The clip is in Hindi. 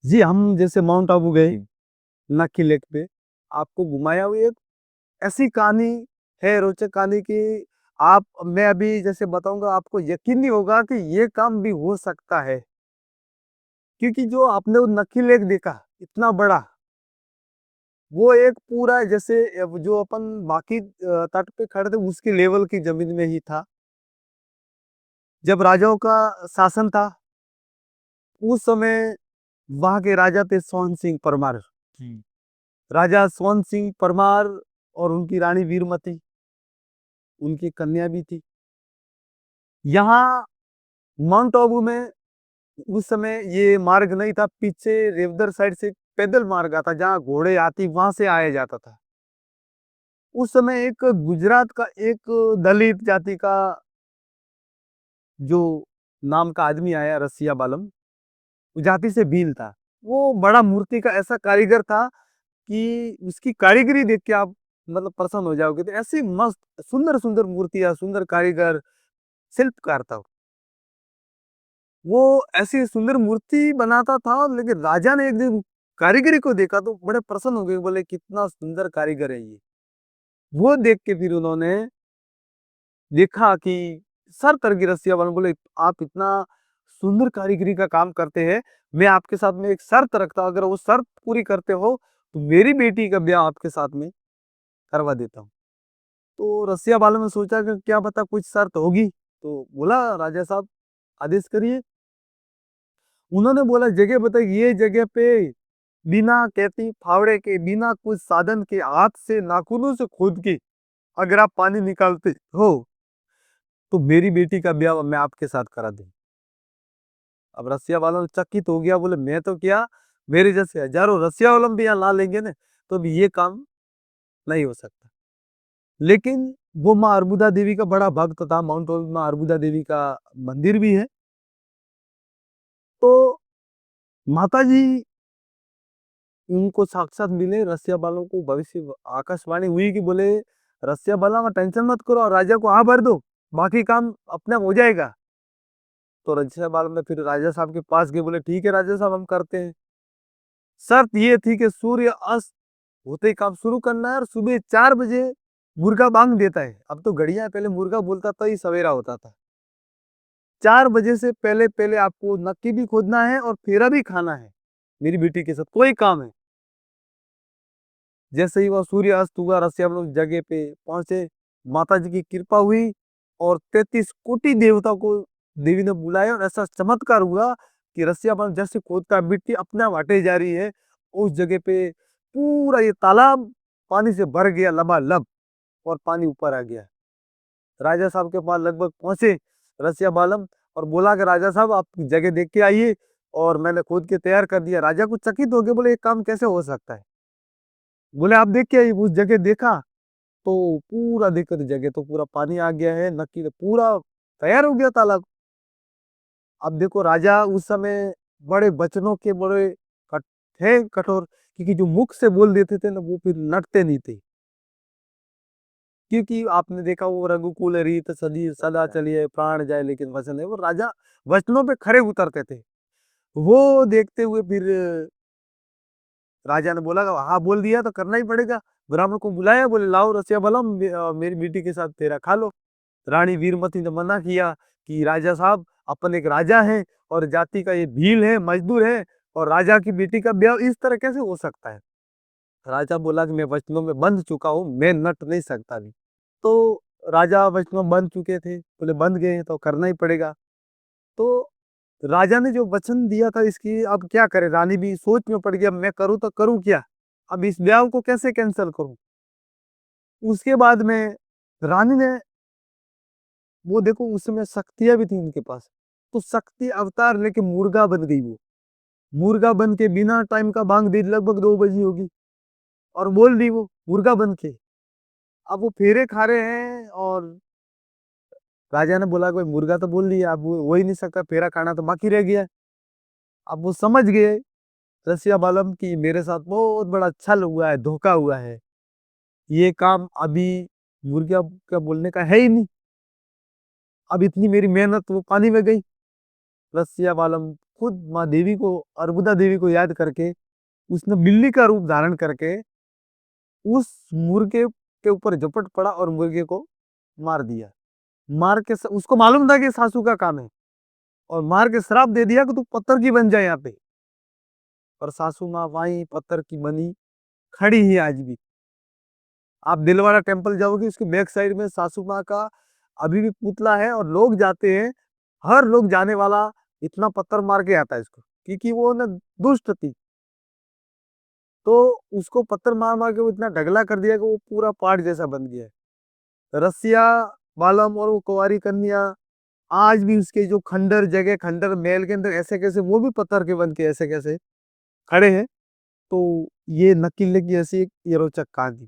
जी, हम जैसे माउंट आबू गए, नक्की लेक पे, आपको घुमाया हुआ एक ऐसी कहानी है, रोचक कहानी कि आप मैं अभी जैसे बताऊँगा आपको यकीन नहीं होगा कि ये काम भी हो सकता है। क्योंकि जो आपने वो नक्की लेक देखा, इतना बड़ा, वो एक पूरा जैसे जो अपन बाकी तट पे खड़े थे उसके लेवल की ज़मीन में ही था। जब राजाओं का शासन था, उस समय वहाँ के राजा थे सोहन सिंह परमार। राजा सोहन सिंह परमार और उनकी रानी वीरमती, उनकी कन्या भी थी। यहाँ माउंट आबू में उस समय ये मार्ग नहीं था, पीछे रेवदर साइड से पैदल मार्ग आता, जहाँ घोड़े हाथी वहां से आया जाता था। उस समय एक गुजरात का एक दलित जाति का जो नाम का आदमी आया, रसिया बालम, वो जाति से भील था। वो बड़ा मूर्ति का ऐसा कारीगर था कि उसकी कारीगरी देख के आप मतलब प्रसन्न हो जाओगे। तो ऐसी मस्त सुंदर सुंदर मूर्तियां, सुंदर कारीगर, शिल्पकार था। वो ऐसी सुंदर मूर्ति बनाता था, लेकिन राजा ने एक दिन कारीगरी को देखा तो बड़े प्रसन्न हो गए, बोले कितना सुंदर कारीगर है ये। वो देख के फिर उन्होंने देखा कि शर्त रखी रसिया वाले, बोले आप इतना सुंदर कारीगरी का काम करते हैं, मैं आपके साथ में एक शर्त रखता हूं, अगर वो शर्त पूरी करते हो तो मेरी बेटी का ब्याह आपके साथ में करवा देता हूँ। तो रसिया वाले ने सोचा कि क्या पता कुछ शर्त होगी, तो बोला राजा साहब आदेश करिए। उन्होंने बोला जगह बताई, ये जगह पे बिना कहती फावड़े के, बिना कुछ साधन के, हाथ से नाखूनों से खोद के अगर आप पानी निकालते हो तो मेरी बेटी का ब्याह मैं आपके साथ करा दूं। अब रसिया वाला चकित हो गया, बोले मैं तो क्या, मेरे जैसे हजारों रसिया वाला भी यहाँ ला लेंगे ना तो भी ये काम नहीं हो सकता। लेकिन वो माँ अरबुदा देवी का बड़ा भक्त था, माउंट आबू में माँ अरबुदा देवी का मंदिर भी है। तो माता जी उनको साक्षात मिले, रसिया वालों को भविष्य आकाशवाणी हुई कि बोले रसिया वाला में टेंशन मत करो और राजा को हाँ भर दो, बाकी काम अपने आप हो जाएगा। तो रसिया वालों ने फिर राजा साहब के पास गए, बोले ठीक है राजा साहब हम करते हैं। शर्त ये थी कि सूर्य अस्त होते ही काम शुरू करना है और सुबह 4 बजे मुर्गा बांग देता है। अब तो घड़िया पहले मुर्गा बोलता था, ही सवेरा होता था। 4 बजे से पहले पहले आपको नक्की भी खोदना है और फेरा भी खाना है मेरी बेटी के साथ, कोई काम है। जैसे ही वह सूर्य अस्त हुआ, रसिया हम लोग जगह पे पहुंचे, माता जी की कृपा हुई और 33 कोटि देवता को देवी ने बुलाया और ऐसा चमत्कार हुआ कि रसिया बन जैसे खोदता मिट्टी अपने आप हटे जा रही है। उस जगह पे पूरा ये तालाब पानी से भर गया लबालब और पानी ऊपर आ गया। राजा साहब के पास लगभग पहुंचे रसिया बालम और बोला कि राजा साहब आप जगह देख के आइए, और मैंने खोद के तैयार कर दिया। राजा कुछ चकित हो गए, बोले ये काम कैसे हो सकता है। बोले आप देख के आइए। उस जगह देखा तो पूरा दिक्कत जगह तो पूरा पानी आ गया है, नक्की तो पूरा तैयार हो गया तालाब। अब देखो राजा उस समय बड़े वचनों के बड़े थे कठोर, क्योंकि जो मुख से बोल देते थे ना वो फिर नटते नहीं थे। क्योंकि आपने देखा वो रघुकुल रीत सदी सदा चलिए प्राण जाए लेकिन वचन है, वो राजा वचनों पे खरे उतरते थे। वो देखते हुए फिर राजा ने बोला कि हाँ बोल दिया तो करना ही पड़ेगा। ब्राह्मण को बुलाया, बोले लाओ रसिया बलम मेरी बेटी के साथ तेरा खा लो। रानी वीरमती ने मना किया कि राजा साहब अपन एक राजा हैं और जाति का ये भील है, मजदूर है, और राजा की बेटी का ब्याह इस तरह कैसे हो सकता है। राजा बोला कि मैं वचनों में बंध चुका हूँ, मैं नट नहीं सकता अभी। तो राजा वचनों में बंध चुके थे, बोले बंध गए हैं तो करना ही पड़ेगा। तो राजा ने जो वचन दिया था इसकी अब क्या करे, रानी भी सोच में पड़ गया, मैं करूँ तो करूँ क्या, अब इस ब्याह को कैसे कैंसिल करूँ। उसके बाद में रानी ने, वो देखो उस समय शक्तियां भी थी उनके पास, तो शक्ति अवतार लेके मुर्गा बन गई। वो मुर्गा बन के बिना टाइम का बांग दी, लगभग 2 बजी होगी, और बोल दी वो मुर्गा बन के। अब वो फेरे खा रहे हैं और राजा ने बोला कोई मुर्गा तो बोल दिया, अब वो हो ही नहीं सकता, फेरा खाना तो बाकी रह गया। अब वो समझ गए रसिया बालम की मेरे साथ बहुत बड़ा छल हुआ है, धोखा हुआ है, ये काम अभी मुर्गा का बोलने का है ही नहीं। अब इतनी मेरी मेहनत वो पानी में गई। रसिया बालम खुद माँ देवी को, अर्बुदा देवी को याद करके उसने बिल्ली का रूप धारण करके उस मुर्गे के ऊपर झपट पड़ा और मुर्गे को मार दिया। मार के उसको मालूम था कि सासू का काम है, और मार के श्राप दे दिया कि तू पत्थर की बन जाए यहाँ पे। और सासू माँ वहीं पत्थर की बनी खड़ी ही आज भी। आप दिलवाड़ा टेम्पल जाओगे, उसके बैक साइड में सासू माँ का अभी भी पुतला है, और लोग जाते हैं, हर लोग जाने वाला इतना पत्थर मार के आता है इसको, क्योंकि वो ना दुष्ट थी। तो उसको पत्थर मार मार के वो इतना ढगला कर दिया कि वो पूरा पहाड़ जैसा बन गया है। रसिया बालम और वो कुंवारी कन्या आज भी उसके जो खंडर जगह, खंडर महल के अंदर ऐसे कैसे वो भी पत्थर के बन के ऐसे कैसे खड़े हैं। तो ये नक्की की ऐसी एक ये रोचक कहानी।